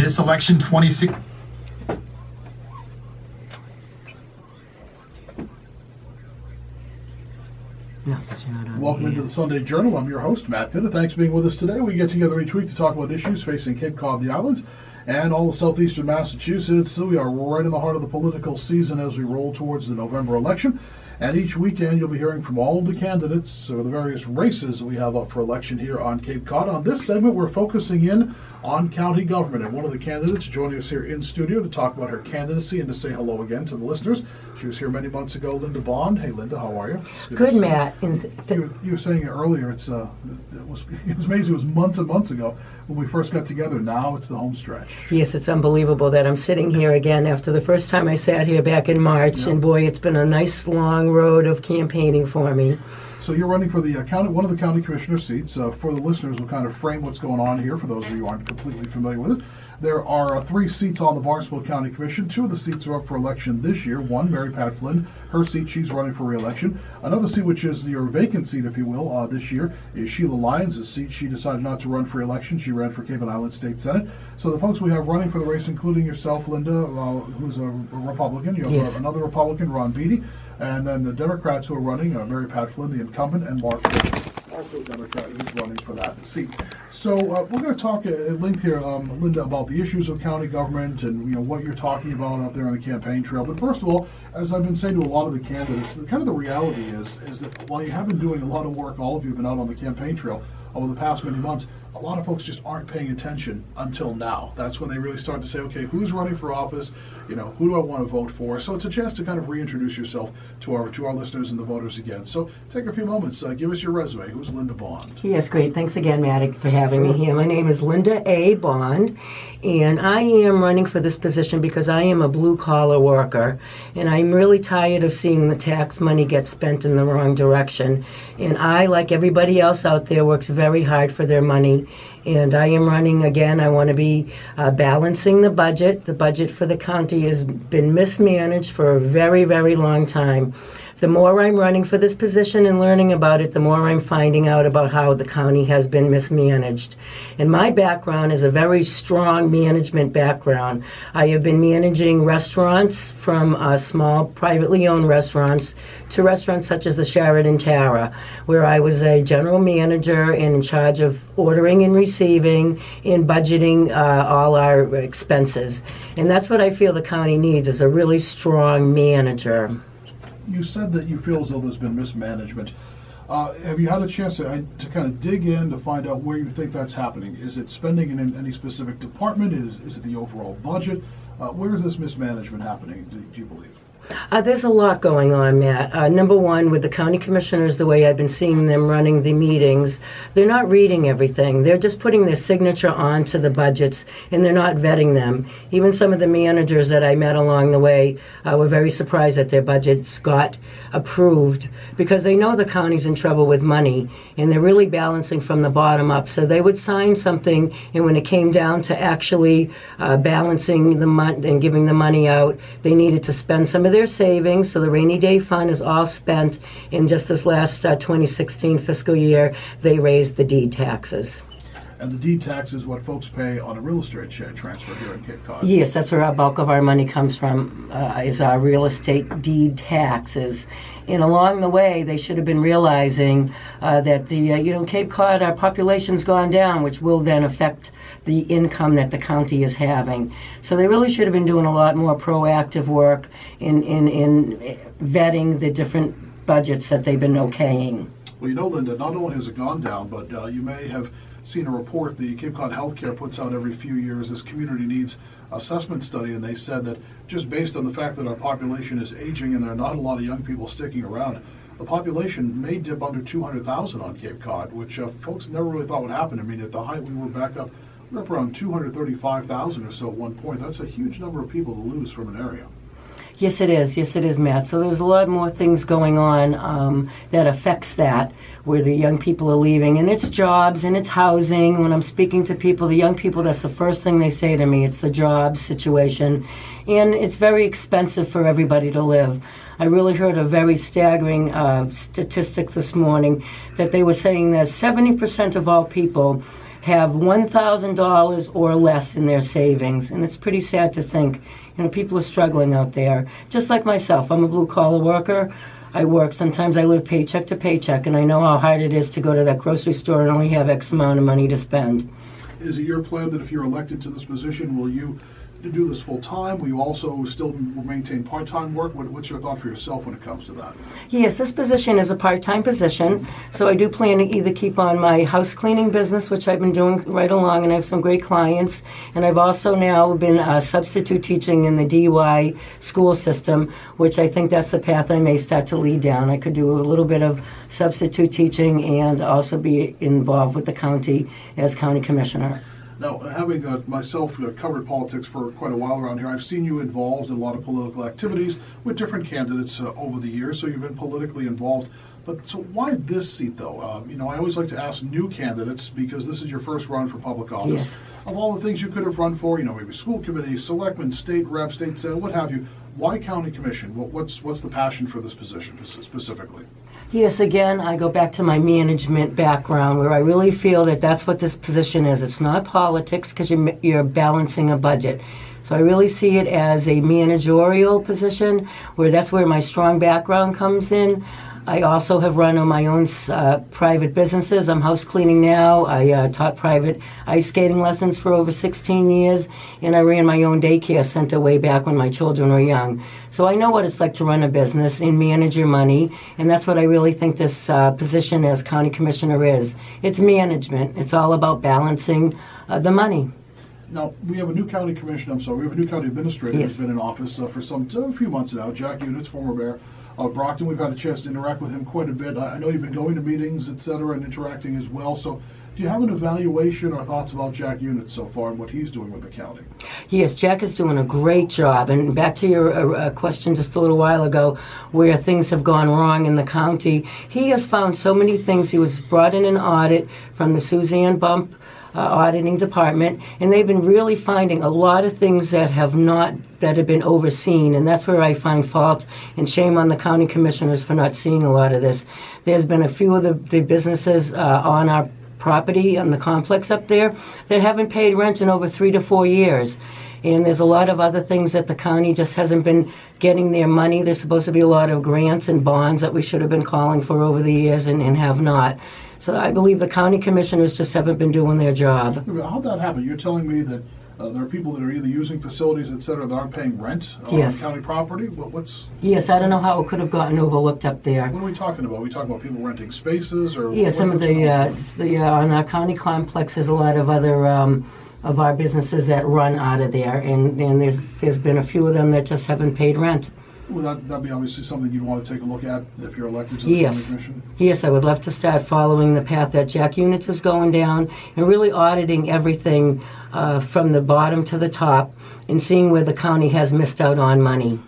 This election 26. No, because you're not on. Welcome into the Sunday Journal. I'm your host, Matt Pitta. Thanks for being with us today. We get together each week to talk about issues facing Cape Cod, the islands, and all of southeastern Massachusetts. So we are right in the heart of the political season as we roll towards the November election. And each weekend you'll be hearing from all of the candidates for the various races that we have up for election here on Cape Cod. On this segment, we're focusing in on county government. And one of the candidates joining us here in studio to talk about her candidacy and to say hello again to the listeners. She was here many months ago, Linda Bond. Hey, Linda, how are you? Good, Matt. You were saying it earlier, it was amazing. It was months and months ago when we first got together. Now it's the home stretch. Yes, it's unbelievable that I'm sitting here again after the first time I sat here back in March. Yep. And boy, it's been a nice long road of campaigning for me. So you're running for the one of the county commissioner seats. For the listeners, we'll kind of frame what's going on here for those of you who aren't completely familiar with it. There are 3 seats on the Barnstable County Commission. 2 of the seats are up for election this year. One, Mary Pat Flynn, her seat, she's running for re-election. Another seat, which is your vacant seat, if you will, this year, is Sheila Lyons' seat. She decided not to run for re-election. She ran for Cape and Island State Senate. So the folks we have running for the race, including yourself, Linda, who's a Republican. You have Yes. Another Republican, Ron Beatty. And then the Democrats who are running, Mary Pat Flynn, the incumbent, and Mark Pitta, also a Democrat, who's running for that seat. So we're going to talk at length here, Linda, about the issues of county government and what you're talking about out there on the campaign trail. But first of all, as I've been saying to a lot of the candidates, the reality is that while you have been doing a lot of work, all of you have been out on the campaign trail over the past many months, a lot of folks just aren't paying attention until now. That's when they really start to say, okay, who's running for office? Who do I want to vote for? So it's a chance to kind of reintroduce yourself to our listeners and the voters again. So take a few moments. Give us your resume. Who's Linda Bond? Yes, great. Thanks again, Matt, for having me here. My name is Linda A. Bond, and I am running for this position because I am a blue-collar worker, and I'm really tired of seeing the tax money get spent in the wrong direction. And I, like everybody else out there, works very hard for their money. And I am running again. I want to be balancing the budget. The budget for the county has been mismanaged for a very, very long time. The more I'm running for this position and learning about it, the more I'm finding out about how the county has been mismanaged. And my background is a very strong management background. I have been managing restaurants, from small privately owned restaurants to restaurants such as the Sheraton Tara, where I was a general manager and in charge of ordering and receiving and budgeting all our expenses. And that's what I feel the county needs, is a really strong manager. You said that you feel as though there's been mismanagement. Have you had a chance to kind of dig in to find out where you think that's happening? Is it spending in any specific department? Is it the overall budget? Where is this mismanagement happening, do you believe? There's a lot going on, Matt. Number one, with the county commissioners, the way I've been seeing them running the meetings, they're not reading everything. They're just putting their signature onto the budgets, and they're not vetting them. Even some of the managers that I met along the way were very surprised that their budgets got approved, because they know the county's in trouble with money, and they're really balancing from the bottom up. So they would sign something, and when it came down to actually balancing the money and giving the money out, they needed to spend some of their savings. So the rainy day fund is all spent. In just this last 2016 fiscal year, they raised the deed taxes. And the deed tax is what folks pay on a real estate transfer here in Cape Cod. Yes, that's where our bulk of our money comes from, is our real estate deed taxes. And along the way, they should have been realizing that Cape Cod, our population's gone down, which will then affect the income that the county is having. So they really should have been doing a lot more proactive work in vetting the different budgets that they've been okaying. Well, Linda, not only has it gone down, but you may have seen a report the Cape Cod Healthcare puts out every few years, this community needs assessment study, and they said that just based on the fact that our population is aging and there are not a lot of young people sticking around, the population may dip under 200,000 on Cape Cod, which folks never really thought would happen. I mean, at the height we were up around 235,000 or so at one point. That's a huge number of people to lose from an area. Yes, it is. Yes, it is, Matt. So there's a lot more things going on that affects that, where the young people are leaving. And it's jobs and it's housing. When I'm speaking to people, the young people, that's the first thing they say to me. It's the jobs situation. And it's very expensive for everybody to live. I really heard a very staggering statistic this morning that they were saying that 70% of all people have $1,000 or less in their savings, and it's pretty sad to think. People are struggling out there. Just like myself, I'm a blue-collar worker. I work. Sometimes I live paycheck to paycheck, and I know how hard it is to go to that grocery store and only have X amount of money to spend. Is it your plan that if you're elected to this position, will you do this full time? Will you also still maintain part-time work? What's your thought for yourself when it comes to that? Yes, this position is a part-time position, so I do plan to either keep on my house cleaning business, which I've been doing right along, and I have some great clients, and I've also now been substitute teaching in the DY school system, which I think that's the path I may start to lead down. I could do a little bit of substitute teaching and also be involved with the county as county commissioner. Now, having myself covered politics for quite a while around here, I've seen you involved in a lot of political activities with different candidates over the years, so you've been politically involved. But so why this seat, though? I always like to ask new candidates, because this is your first run for public office. Yes. Of all the things you could have run for, maybe school committee, selectmen, state rep, state senate, what have you, why county commission? What's the passion for this position specifically? Yes, again, I go back to my management background, where I really feel that that's what this position is. It's not politics, because you're balancing a budget. So I really see it as a managerial position, where that's where my strong background comes in. I also have run on my own private businesses. I'm house cleaning now. I taught private ice skating lessons for over 16 years, and I ran my own daycare center way back when my children were young. So I know what it's like to run a business and manage your money, and that's what I really think this position as county commissioner is. It's management. It's all about balancing the money. Now, we have a new county commissioner, we have a new county administrator Yes. who's been in office for a few months now, Jack Units, former mayor of Brockton. We've had a chance to interact with him quite a bit. I know you've been going to meetings, et cetera, and interacting as well. So do you have an evaluation or thoughts about Jack Units so far and what he's doing with the county? Yes, Jack is doing a great job. And back to your question just a little while ago, where things have gone wrong in the county, he has found so many things. He was brought in an audit from the Suzanne Bump auditing department, and they've been really finding a lot of things that have been overseen, and that's where I find fault and shame on the county commissioners for not seeing a lot of this. There's been a few of the businesses on our property on the complex up there that haven't paid rent in over 3 to 4 years. And there's a lot of other things that the county just hasn't been getting their money. There's supposed to be a lot of grants and bonds that we should have been calling for over the years and have not. So I believe the county commissioners just haven't been doing their job. How'd that happen? You're telling me that there are people that are either using facilities, et cetera, that aren't paying rent Yes. on county property? Yes, I don't know how it could have gotten overlooked up there. What are we talking about? Are we talking about people renting spaces? Or Yeah, some of on our county complex, there's a lot of other of our businesses that run out of there, and there's been a few of them that just haven't paid rent. Well, that'd be obviously something you'd want to take a look at if you're elected to the county commission? Yes, I would love to start following the path that Jack Units is going down and really auditing everything from the bottom to the top and seeing where the county has missed out on money.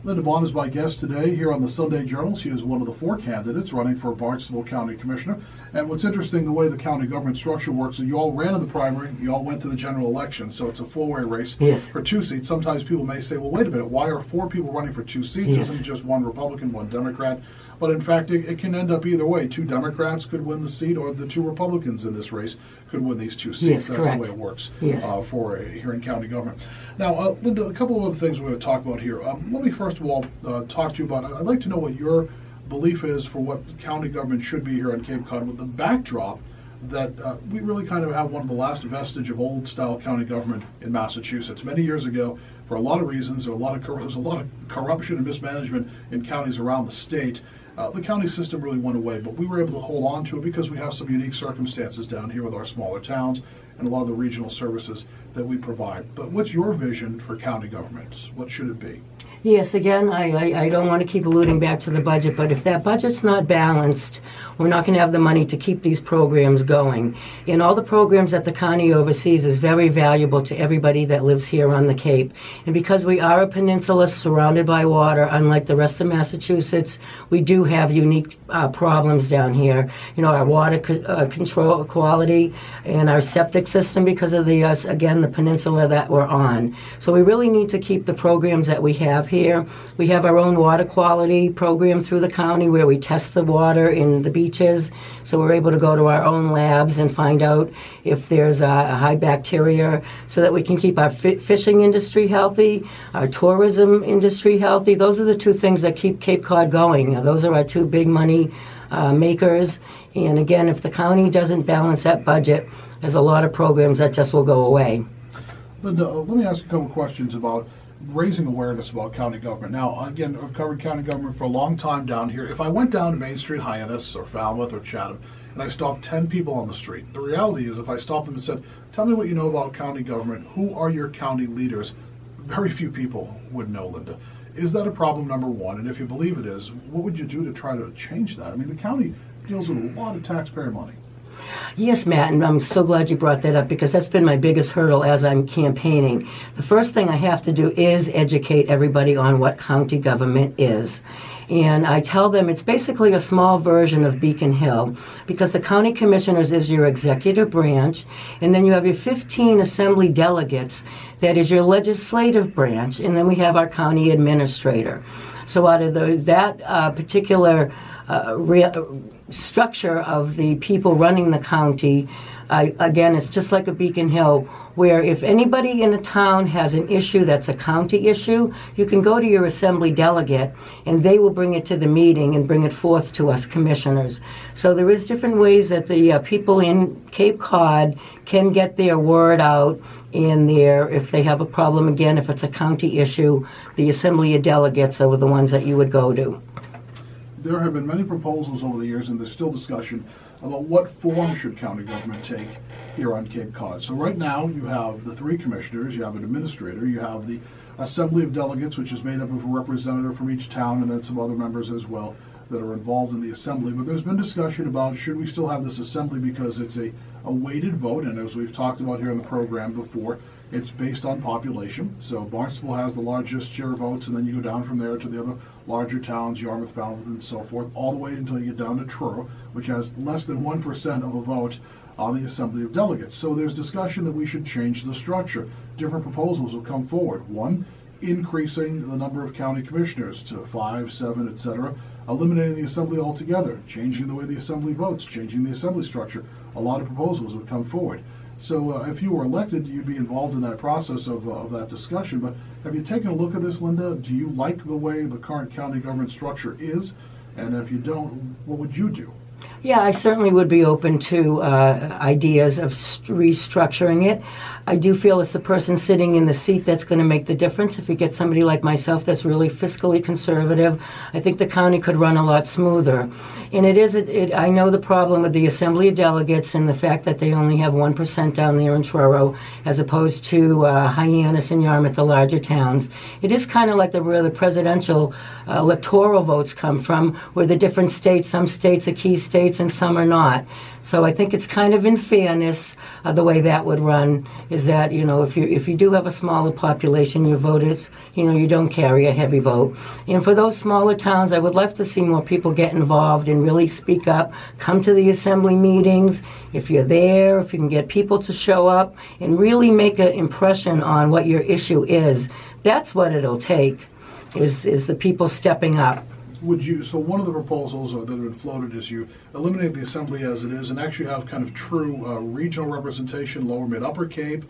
Linda Bond is my guest today here on the Sunday Journal. She is one of the 4 candidates running for Barnstable County Commissioner. And what's interesting, the way the county government structure works, is you all ran in the primary, you all went to the general election, so it's a 4-way race for 2 seats. Sometimes people may say, well, wait a minute, why are 4 people running for 2 seats? Yes. Isn't it just 1 Republican, 1 Democrat? But in fact, it can end up either way. 2 Democrats could win the seat, or the 2 Republicans in this race could win these 2 seats. Yes, That's correct. the way it works Yes. here in county government. Now, Linda, a couple of other things we're going to talk about here. Let me first of all talk to you about, I'd like to know what your belief is for what county government should be here on Cape Cod, with the backdrop that we really kind of have one of the last vestige of old-style county government in Massachusetts. Many years ago, for a lot of reasons, there was a lot of corruption and mismanagement in counties around the state. The county system really went away, but we were able to hold on to it because we have some unique circumstances down here with our smaller towns and a lot of the regional services that we provide. But what's your vision for county government? What should it be? Yes, again, I don't want to keep alluding back to the budget, but if that budget's not balanced, we're not going to have the money to keep these programs going. And all the programs that the county oversees is very valuable to everybody that lives here on the Cape. And because we are a peninsula surrounded by water, unlike the rest of Massachusetts, we do have unique problems down here. Our water control quality and our septic system, because of the peninsula that we're on. So we really need to keep the programs that we have here here. We have our own water quality program through the county where we test the water in the beaches. So we're able to go to our own labs and find out if there's a high bacteria so that we can keep our fishing industry healthy, our tourism industry healthy. Those are the two things that keep Cape Cod going. Those are our two big money makers. And again, if the county doesn't balance that budget, there's a lot of programs that just will go away. Linda, let me ask you a couple questions about raising awareness about county government. Now, again, I've covered county government for a long time down here. If I went down to Main Street, Hyannis, or Falmouth, or Chatham, and I stopped 10 people on the street, the reality is if I stopped them and said, tell me what you know about county government, who are your county leaders, very few people would know, Linda. Is that a problem, number one? And if you believe it is, what would you do to try to change that? I mean, the county deals with a lot of taxpayer money. Yes, Matt, and I'm so glad you brought that up because that's been my biggest hurdle as I'm campaigning. The first thing I have to do is educate everybody on what county government is. And I tell them it's basically a small version of Beacon Hill because the county commissioners is your executive branch, and then you have your 15 assembly delegates that is your legislative branch, and then we have our county administrator. So out of that particular structure of the people running the county, again, it's just like a Beacon Hill, where if anybody in a town has an issue that's a county issue, you can go to your assembly delegate and they will bring it to the meeting and bring it forth to us commissioners. So there is different ways that the people in Cape Cod can get their word out in there. If they have a problem, again, if it's a county issue, the assembly of delegates are the ones that you would go to. There have been many proposals over the years, and there's still discussion about what form should county government take here on Cape Cod. So right now you have the three commissioners, you have an administrator, you have the assembly of delegates, which is made up of a representative from each town and then some other members as well that are involved in the assembly. But there's been discussion about should we still have this assembly because it's a weighted vote, and as we've talked about here in the program before, it's based on population. So Barnstable has the largest share of votes, and then you go down from there to the other larger towns, Yarmouth, Falmouth, and so forth, all the way until you get down to Truro, which has less than 1% of a vote on the Assembly of Delegates. So there's discussion that we should change the structure. Different proposals will come forward. One, increasing the number of county commissioners to 5, 7, etc., eliminating the assembly altogether, changing the way the assembly votes, changing the assembly structure. A lot of proposals would come forward. So if you were elected, you'd be involved in that process of that discussion. But have you taken a look at this, Linda? Do you like the way the current county government structure is? And if you don't, what would you do? Yeah, I certainly would be open to ideas of restructuring it. I do feel it's the person sitting in the seat that's going to make the difference. If you get somebody like myself that's really fiscally conservative, I think the county could run a lot smoother. And I know the problem with the Assembly of Delegates and the fact that they only have 1% down there in Truro as opposed to Hyannis and Yarmouth, the larger towns. It is kind of like where the presidential electoral votes come from, where the different states, some states are key states and some are not. So I think it's kind of in fairness the way that would run is that, if you do have a smaller population, your vote is, you don't carry a heavy vote. And for those smaller towns, I would love to see more people get involved and really speak up, come to the assembly meetings. If you're there, if you can get people to show up and really make an impression on what your issue is, that's what it'll take, is the people stepping up. So one of the proposals that have been floated is you eliminate the assembly as it is and actually have kind of true regional representation, lower, mid, upper Cape,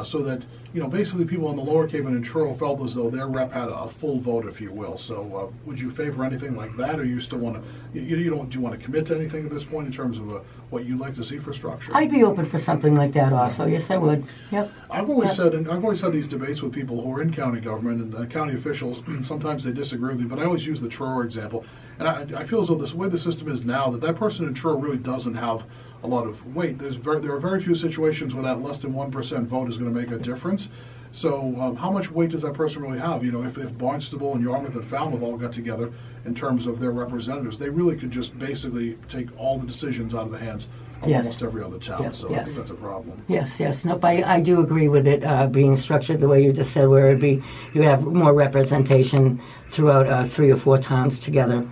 so that, basically people in the lower Cape and in Truro felt as though their rep had a full vote, if you will. So would you favor anything like that, or you still want to, do you want to commit to anything at this point in terms of what you'd like to see for structure? I'd be open for something like that also. Yes, I would. Yep. I've always had these debates with people who are in county government and county officials, and sometimes they disagree with me, but I always use the Truro example. And I feel as though the way the system is now, that person in Truro really doesn't have a lot of weight. There are very few situations where that less than 1% vote is going to make a difference. So how much weight does that person really have? If Barnstable and Yarmouth and Falmouth all got together in terms of their representatives, they really could just basically take all the decisions out of the hands of almost every other town. I think that's a problem. Yes. Nope, I do agree with it being structured the way you just said, where you have more representation throughout 3 or 4 towns together,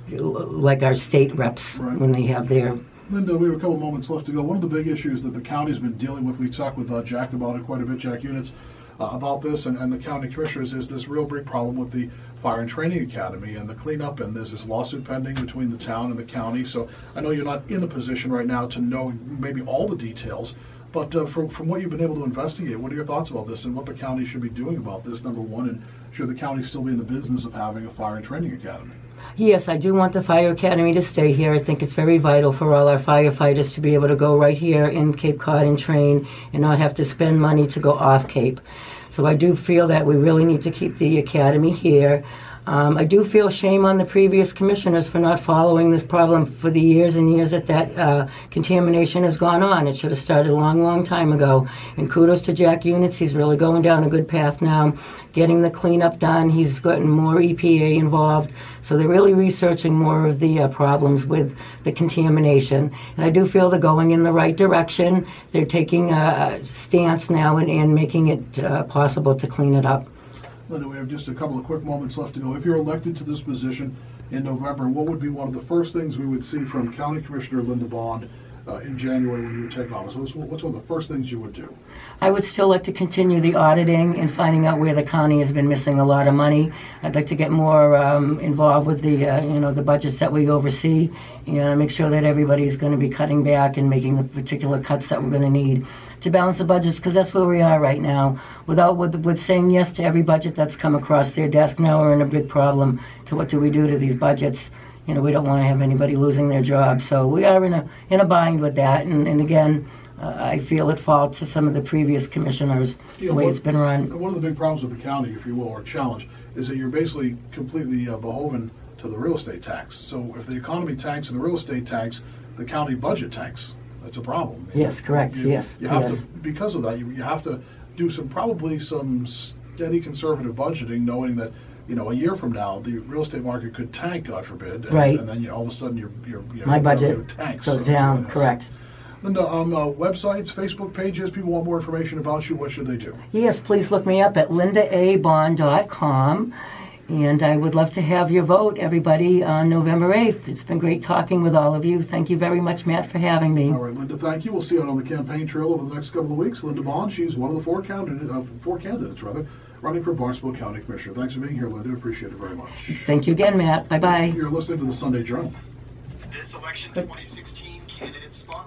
like our state reps when they have their... Linda, we have a couple moments left to go. One of the big issues that the county's been dealing with, we talked with Jack about it quite a bit, Jack Units, about this and the county commissioners is this real big problem with the Fire and Training Academy and the cleanup, and there's this lawsuit pending between the town and the county. So I know you're not in a position right now to know maybe all the details, but from what you've been able to investigate, what are your thoughts about this and what the county should be doing about this, number one, and should the county still be in the business of having a Fire and Training Academy? Yes, I do want the Fire Academy to stay here. I think it's very vital for all our firefighters to be able to go right here in Cape Cod and train and not have to spend money to go off Cape. So I do feel that we really need to keep the academy here. I do feel shame on the previous commissioners for not following this problem for the years and years that contamination has gone on. It should have started a long, long time ago. And kudos to Jack Units. He's really going down a good path now, getting the cleanup done. He's gotten more EPA involved. So they're really researching more of the problems with the contamination. And I do feel they're going in the right direction. They're taking a stance now and making it possible to clean it up. Linda, we have just a couple of quick moments left to go. If you're elected to this position in November, what would be one of the first things we would see from County Commissioner Linda Bond in January when you would take office? What's one of the first things you would do? I would still like to continue the auditing and finding out where the county has been missing a lot of money. I'd like to get more involved with the the budgets that we oversee, and make sure that everybody's going to be cutting back and making the particular cuts that we're going to need to balance the budgets, because that's where we are right now. With saying yes to every budget that's come across their desk, now we're in a big problem to what do we do to these budgets. We don't want to have anybody losing their job, so we are in a bind with that. And again, I feel it falls to some of the previous commissioners the way it's been run. One of the big problems with the county, if you will, or challenge, is that you're basically completely beholden to the real estate tax. So if the economy tanks and the real estate tanks, the county budget tanks. That's a problem. Yes, correct. Yes. You have to, because of that, you have to do probably some steady conservative budgeting, knowing that a year from now the real estate market could tank, God forbid, right? And then all of a sudden your my budget tanks goes down. Correct. Linda, websites, Facebook pages, people want more information about you, what should they do? Yes, please look me up at lindaabond.com. And I would love to have your vote, everybody, on November 8th. It's been great talking with all of you. Thank you very much, Matt, for having me. All right, Linda, thank you. We'll see you out on the campaign trail over the next couple of weeks. Linda Bond, she's one of the four candidates, running for Barnstable County Commissioner. Thanks for being here, Linda. Appreciate it very much. Thank you again, Matt. Bye-bye. You're listening to the Sunday Journal. This election 2016 candidate spotlight.